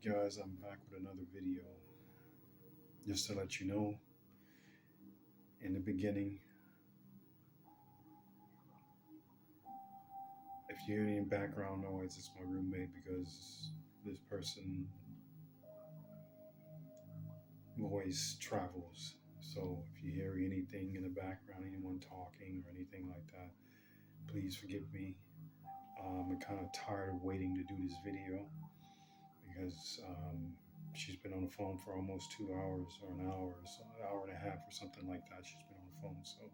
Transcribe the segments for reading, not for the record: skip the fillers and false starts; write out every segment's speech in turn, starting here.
Guys, I'm back with another video. Just to let you know, in the beginning, if you hear any background noise, it's my roommate because this person voice travels. So if you hear anything in the background, anyone talking or anything like that, please forgive me. I'm kind of tired of waiting to do this video because she's been on the phone for almost 2 hours or an hour, so an hour and a half or something like that. She's been on the phone, so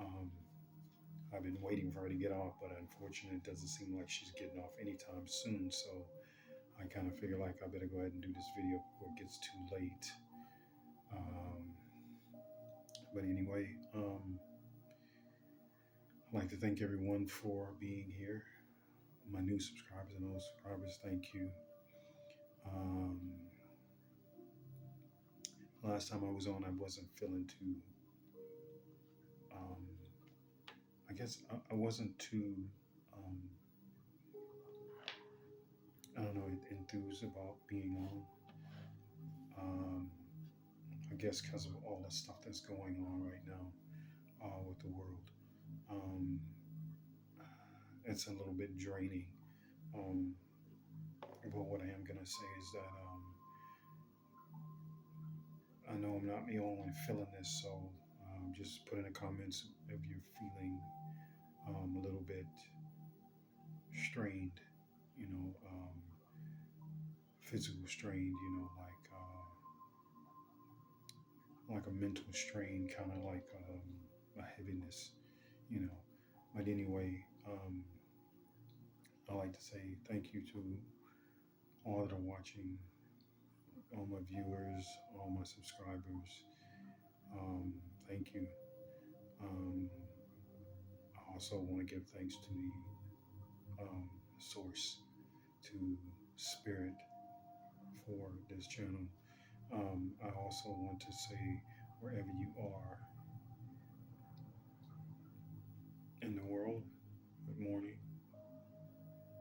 um, I've been waiting for her to get off, but unfortunately, it doesn't seem like she's getting off anytime soon. So I kind of figure like I better go ahead and do this video before it gets too late. Um, but anyway, I'd like to thank everyone for being here. My new subscribers and old subscribers, thank you. Um, last time I was on, I wasn't feeling too. Um, I guess I wasn't too. Um, I don't know, enthused about being on. Um, I guess because of all the stuff that's going on right now with the world. Um, it's a little bit draining. Um, but what I am going to say is that I know I'm not the only one feeling this, so just put in the comments if you're feeling a little bit strained, physical strained, like a mental strain, kind of like a heaviness, you know. But anyway, I like to say thank you to all that are watching, all my viewers, all my subscribers. Thank you. Um, I also want to give thanks to the source, to Spirit for this channel. I also want to say, wherever you are in the world, good morning,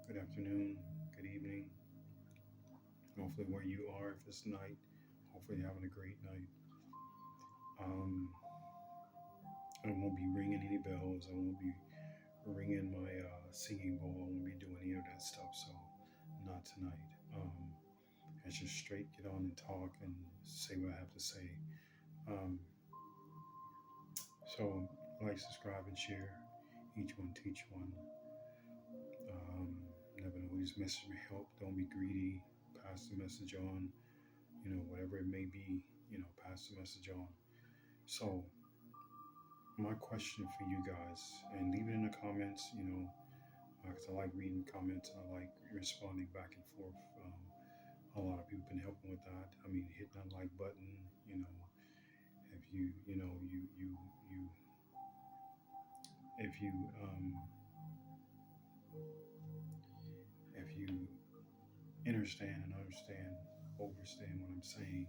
good afternoon, good evening. Hopefully, where you are, if it's night, hopefully you're having a great night. I won't be ringing any bells. I won't be ringing my singing bowl. I won't be doing any of that stuff. So, not tonight. I just straight get on and talk and say what I have to say. Um, so, like, subscribe, and share. Each one teach one. Never know whose message may help. Don't be greedy. Pass the message on. Whatever it may be, pass the message on. So, my question for you guys, and leave it in the comments, because I like reading comments and I like responding back and forth. A lot of people been helping with that. I mean, hitting that like button, if you, if you, if you understand and overstand what I'm saying,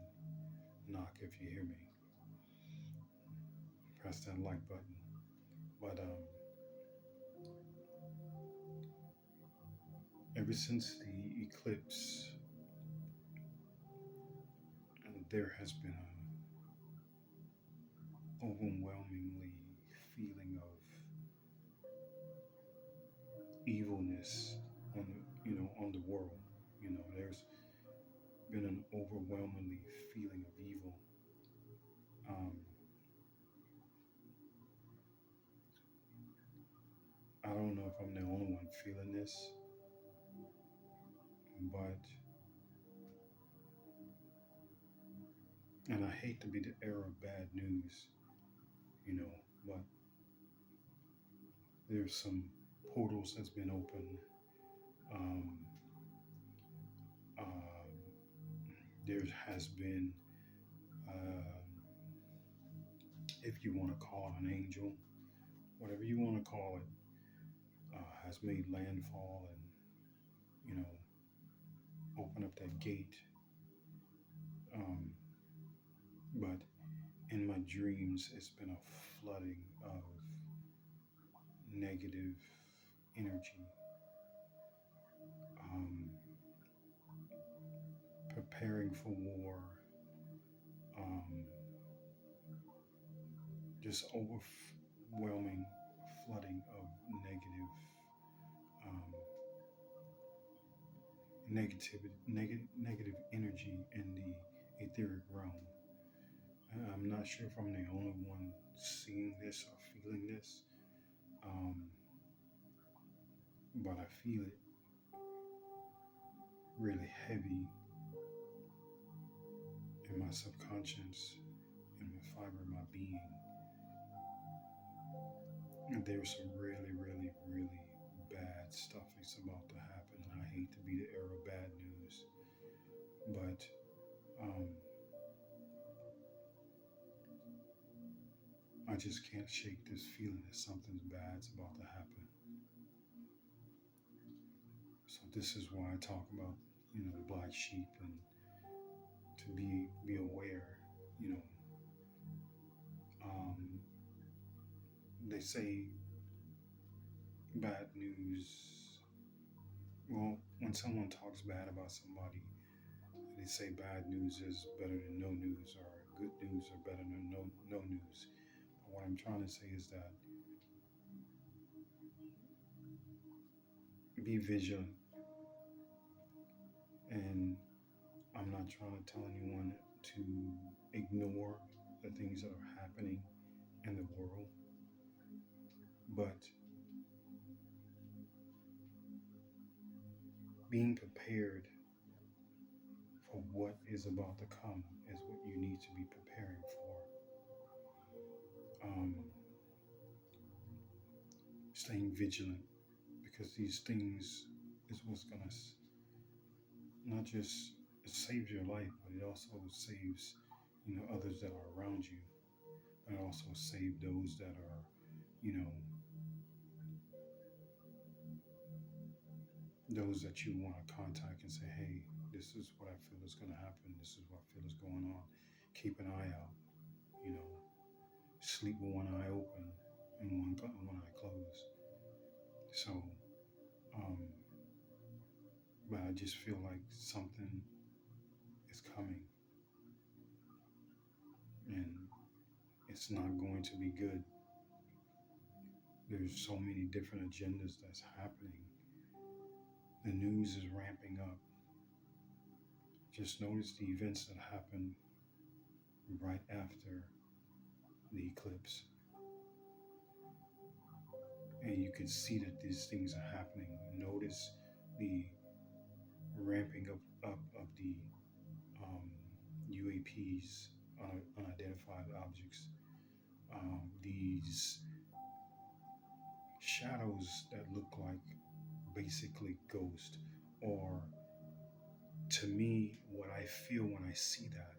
knock if you hear me. Press that like button. But ever since the eclipse, there has been a overwhelmingly feeling of evilness on the world. There's been an overwhelmingly feeling of evil. Um, I don't know if I'm the only one feeling this, but and I hate to be the bearer of bad news, but there's some portals that's been opened. Um, uh, there has been, if you want to call it an angel, whatever you want to call it, has made landfall and open up that gate. But in my dreams, it's been a flooding of negative energy. Um, preparing for war, um, just overwhelming flooding of um, negative energy in the etheric realm. I'm not sure if I'm the only one seeing this or feeling this, um, but I feel it really heavy in my subconscious, in the fiber of my being. And there's some really, really, really bad stuff that's about to happen. And I hate to be the bearer of bad news, but um, I just can't shake this feeling that something bad's about to happen. So this is why I talk about, the black sheep, and to be aware. You know, um, they say bad news. Well, when someone talks bad about somebody, they say bad news is better than no news, or good news are better than no news. But what I'm trying to say is that be vigilant, and I'm not trying to tell anyone to ignore the things that are happening in the world, but being prepared for what is about to come is what you need to be preparing for. Staying vigilant, because these things is what's going to not just save your life, but it also saves others that are around you, and also save those that are you know those that you want to contact and say, hey, this is what I feel is going to happen. This is what I feel is going on. Keep an eye out. Sleep with one eye open and one eye closed. So, um, but I just feel like something is coming, and it's not going to be good. There's so many different agendas that's happening. The news is ramping up. Just notice the events that happened right after the eclipse. And you can see that these things are happening. Notice the ramping up of the UAPs, unidentified objects. These shadows that look like basically ghosts, or to me, what I feel when I see that,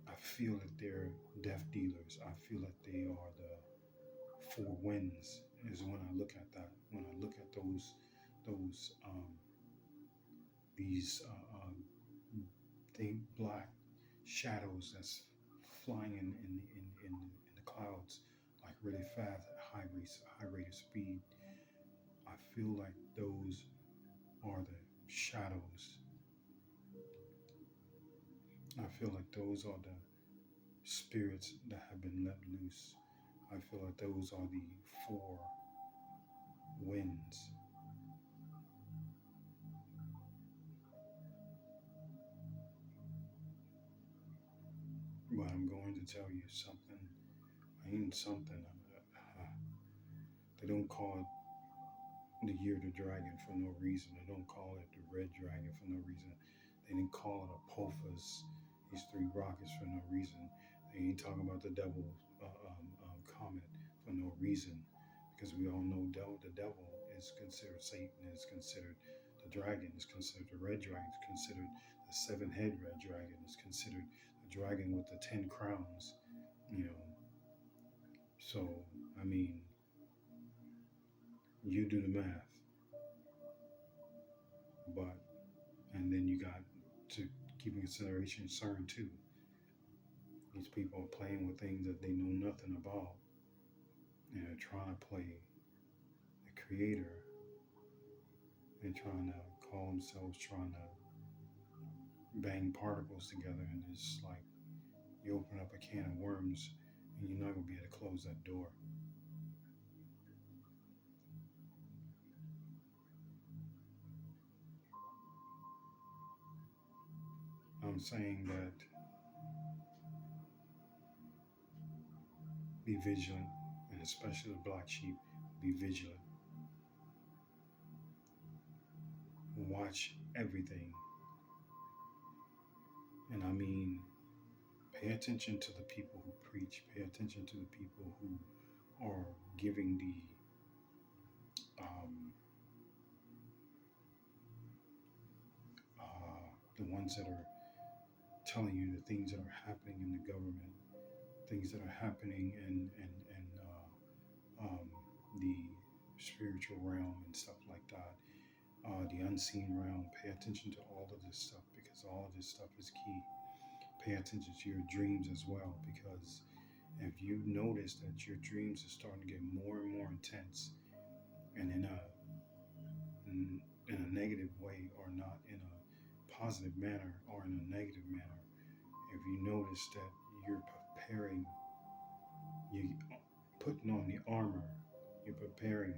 I feel that they're death dealers. I feel that they are the four winds. Is when I look at that. When I look at those these black shadows that's flying in the clouds like really fast at high rate of speed. I feel like those are the shadows. I feel like those are the spirits that have been let loose. I feel like those are the four winds. But I'm going to tell you something. They don't call it the year of the dragon for no reason. They don't call it the red dragon for no reason. They didn't call it Apophis, these three rockets, for no reason. They ain't talking about the devil comet for no reason, because we all know the devil is considered Satan, is considered the dragon, is considered the red dragon, is considered the seven-head red dragon, is considered the dragon with the 10 crowns. So I mean, you do the math, but and then you got to keep in consideration CERN too. These people are playing with things that they know nothing about, and they're trying to play the creator and trying to call themselves trying to bang particles together, and it's like you open up a can of worms and you're not going to be able to close that door. I'm saying that be vigilant, and especially the black sheep, be vigilant. Watch everything. And I mean, pay attention to the people who preach, pay attention to the people who are giving the ones that are telling you the things that are happening in the government, things that are happening in the spiritual realm and stuff like that, the unseen realm. Pay attention to all of this stuff because all of this stuff is key. Pay attention to your dreams as well because if you notice that your dreams are starting to get more and more intense and in a negative way or not in a positive manner or in a negative manner, if you notice that you're preparing, you putting on the armor, you're preparing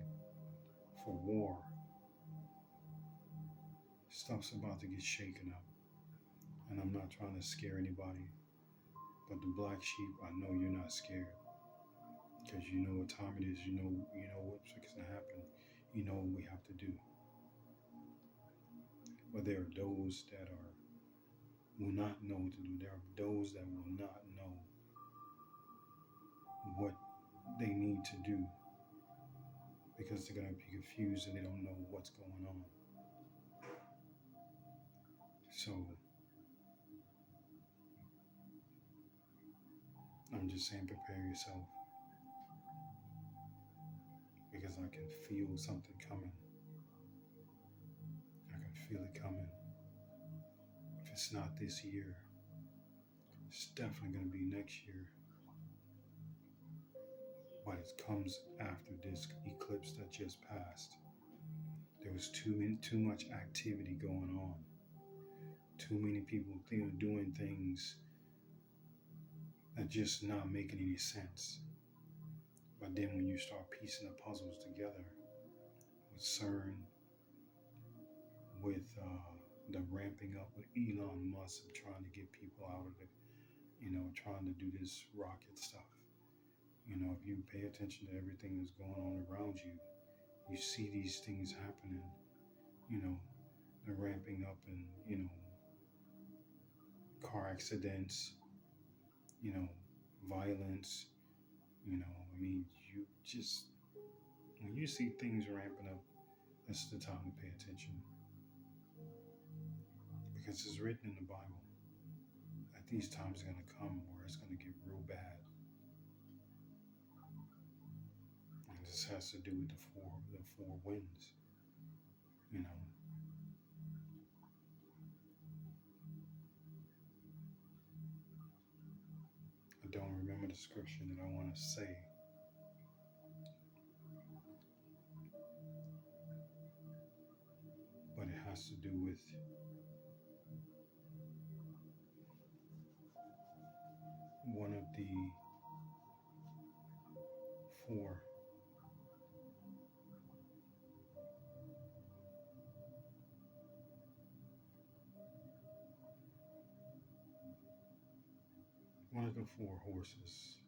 for war, stuff's about to get shaken up. And I'm not trying to scare anybody, but the black sheep, I know you're not scared because you know what time it is. You know what's going to happen. You know what we have to do. But there are those that will not know what to do. There are those that will not know what they need to do because they're going to be confused and they don't know what's going on. So I'm just saying, prepare yourself because I can feel something coming. I can feel it coming. If it's not this year, it's definitely going to be next year. But it comes after this eclipse that just passed. There was too much activity going on. Too many people doing things that just not making any sense. But then when you start piecing the puzzles together with CERN, with the ramping up with Elon Musk trying to get people out of it, trying to do this rocket stuff. If you pay attention to everything that's going on around you, you see these things happening. They're ramping up and, car accidents, violence, I mean, you just, when you see things ramping up, that's the time to pay attention. Because it's written in the Bible that these times are going to come where it's going to get real bad. And this has to do with the four winds, I don't remember the scripture that I want to say. But it has to do with one of the four. One of the four horses.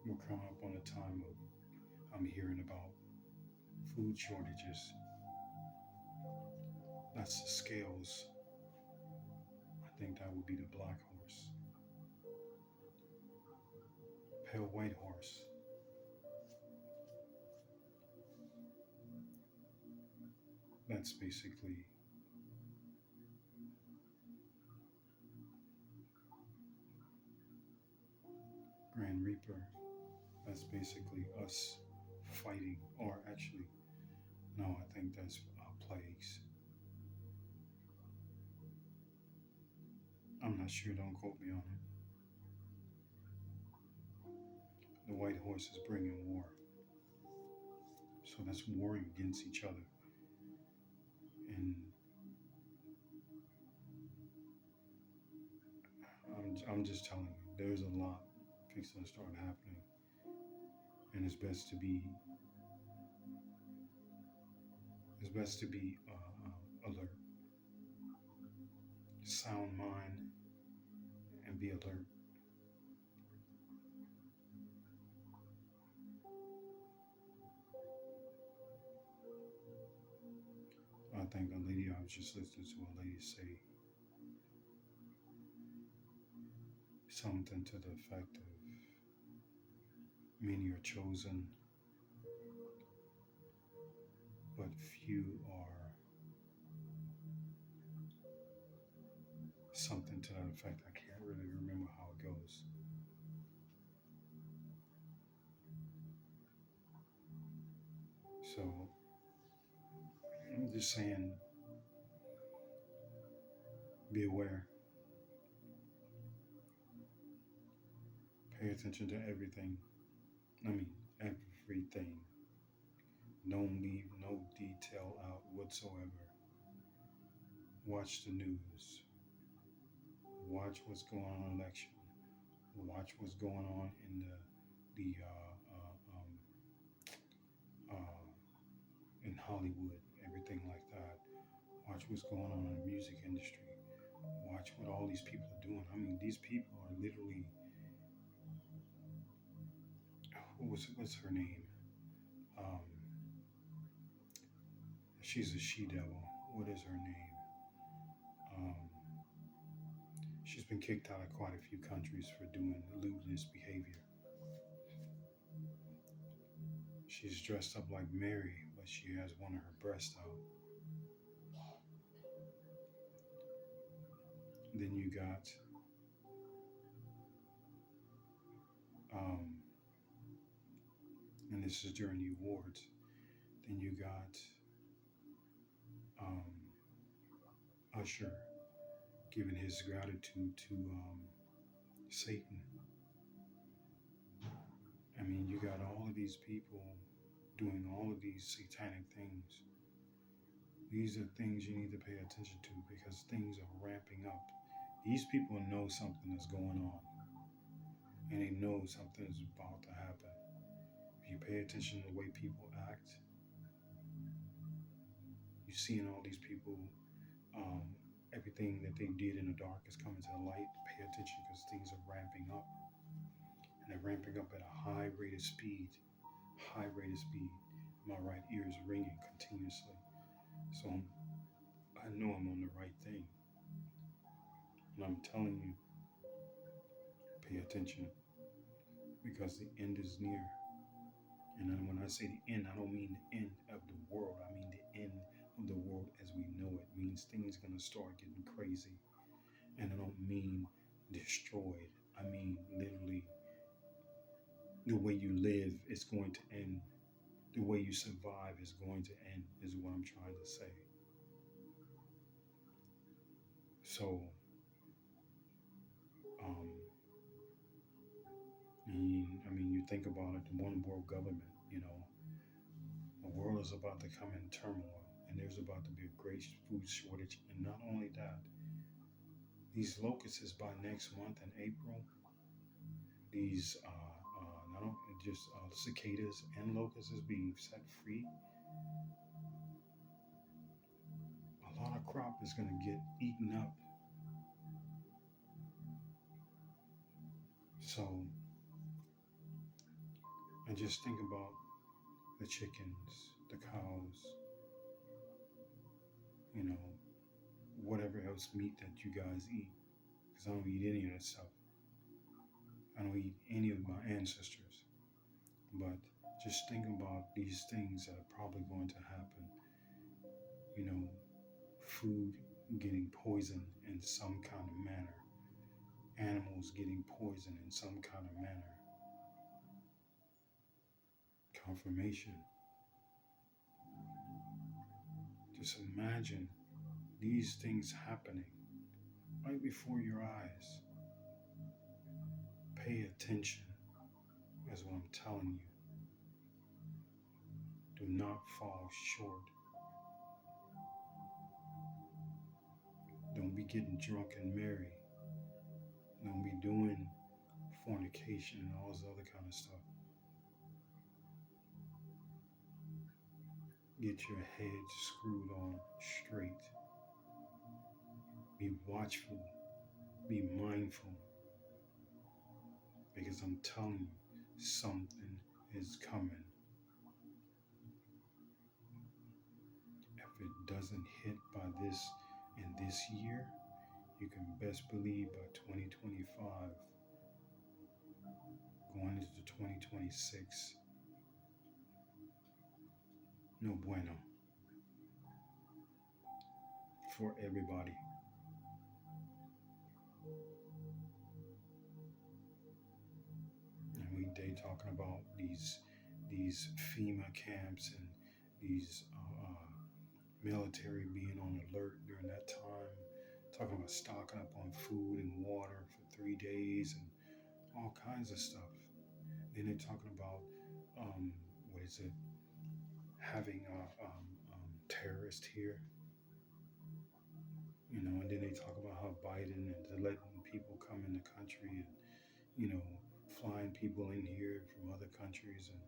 We're coming up on a time of, I'm hearing about food shortages. That's the scales. I think that would be the black horse. Pale white horse. That's basically Grand Reaper. That's basically us fighting, or actually, no, I think that's plagues. I'm not sure, don't quote me on it. The white horse is bringing war. us warring against each other. And I'm just telling you, there's a lot fixing to start happening, and it's best to be alert, sound mind, and be alert. I think a lady I was just listening to a lady say something to the effect of many are chosen, but few are something to that effect. I can't really remember how it goes. So I'm just saying, be aware, pay attention to everything. I mean, everything. Don't leave no detail out whatsoever. Watch the news. Watch what's going on in election. Watch what's going on in uh, in Hollywood, everything like that. Watch what's going on in the music industry. Watch what all these people are doing. I mean, these people are literally. What's her name? Um, she's a she devil. What is her name? Um, she's been kicked out of quite a few countries for doing lewdness behavior. She's dressed up like Mary, but she has one of her breasts out. Then you got um, and this is during the awards. Then you got um, Usher giving his gratitude to Satan. I mean, you got all of these people doing all of these satanic things. These are things you need to pay attention to because things are ramping up. These people know something is going on, and they know something is about to happen. If you pay attention to the way people act, you're seeing all these people, um, everything that they did in the dark is coming to the light. Pay attention because things are ramping up, and they're ramping up at a high rate of speed. High rate of speed. My right ear is ringing continuously, so I know I'm on the right thing, and I'm telling you, pay attention because the end is near. And then when I say the end, I don't mean the end of the world. I mean the end of the world as we know it. Means things gonna start getting crazy. And I don't mean destroyed. I mean literally the way you live is going to end. The way you survive is going to end, is what I'm trying to say. So, um, I mean, you think about it, the one world government, the world is about to come in turmoil, and there's about to be a great food shortage. And not only that, these locusts by next month in April, these not only just cicadas and locusts being set free, a lot of crop is going to get eaten up. So, and just think about the chickens, the cows, you know, whatever else meat that you guys eat. Because I don't eat any of that stuff. I don't eat any of my ancestors. But just think about these things that are probably going to happen. You know, food getting poisoned in some kind of manner, animals getting poisoned in some kind of manner. Confirmation. Just imagine these things happening right before your eyes. Pay attention, is what I'm telling you. Do not fall short. Don't be getting drunk and merry. Don't be doing fornication and all this other kind of stuff. Get your head screwed on straight. Be watchful. Be mindful. Because I'm telling you, something is coming. If it doesn't hit by this in this year, you can best believe by 2025, going into 2026, no bueno for everybody. And they talking about these FEMA camps and these military being on alert during that time, talking about stocking up on food and water for 3 days and all kinds of stuff. Then they're talking about what is it? Having terrorists here, and then they talk about how Biden and letting people come in the country and flying people in here from other countries, and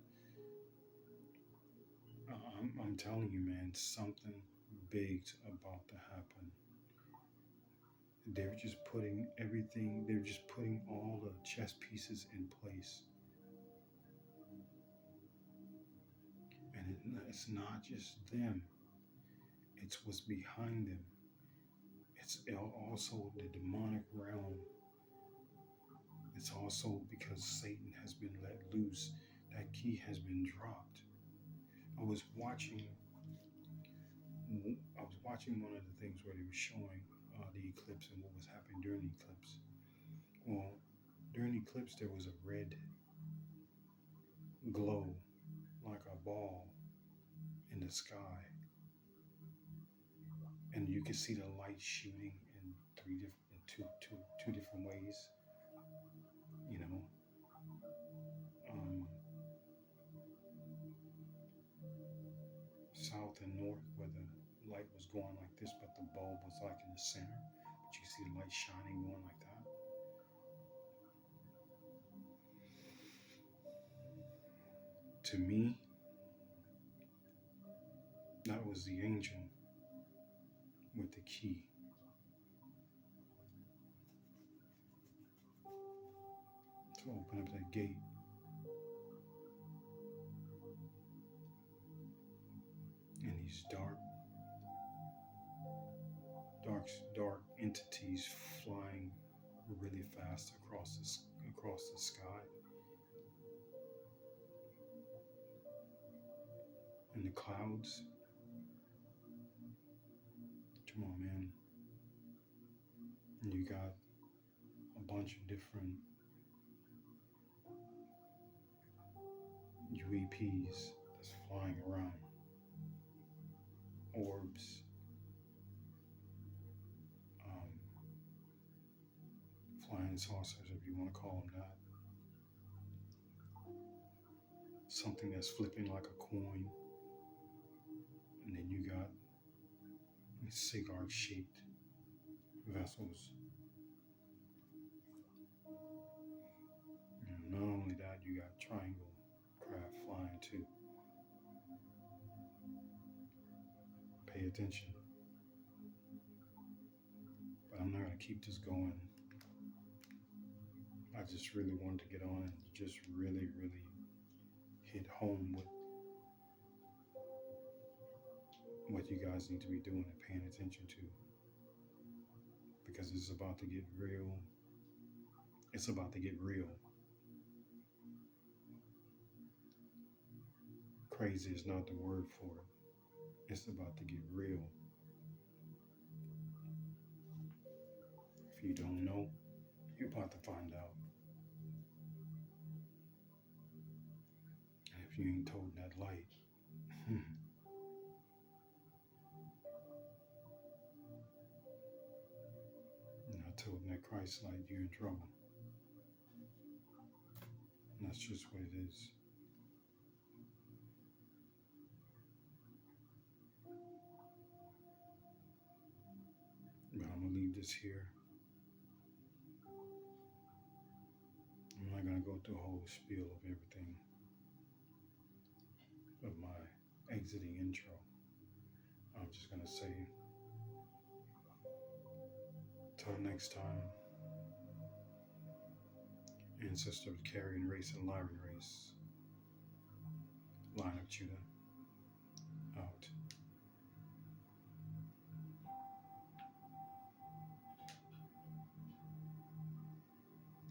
I'm telling you, man, something big's about to happen. They're just putting everything. They're just putting all the chess pieces in place, and it's not just them. It's what's behind them. It's also the demonic realm. It's also because Satan has been let loose. That key has been dropped. I was watching one of the things where they were showing the eclipse and what was happening during the eclipse. Well, during the eclipse, there was a red glow, like a ball in the sky, and you could see the light shooting in two different ways. You know, um, south and north, where the light was going like this, but the bulb was like in the center. But you see the light shining going like that. To me, that was the angel with the key. To open up that gate. And these dark entities flying really fast across the sky. And the clouds. Come on, man. And you got a bunch of different UAPs that's flying around. Orbs. Flying saucers, if you want to call them that. Something that's flipping like a coin. And then you got cigar-shaped vessels. And not only that, you got triangle craft flying too. Pay attention. But I'm not going to keep this going. I just really wanted to get on and just really, really hit home with what you guys need to be doing and paying attention to. Because it's about to get real. It's about to get real. Crazy is not the word for it. It's about to get real. If you don't know, you're about to find out. And if you ain't told that light, not told that Christ light, you're in trouble. And that's just what it is. this here. I'm not going to go through a whole spiel of everything of my exiting intro. I'm just going to say, till next time, ancestor of carrying race and Lyran race, line of Judah.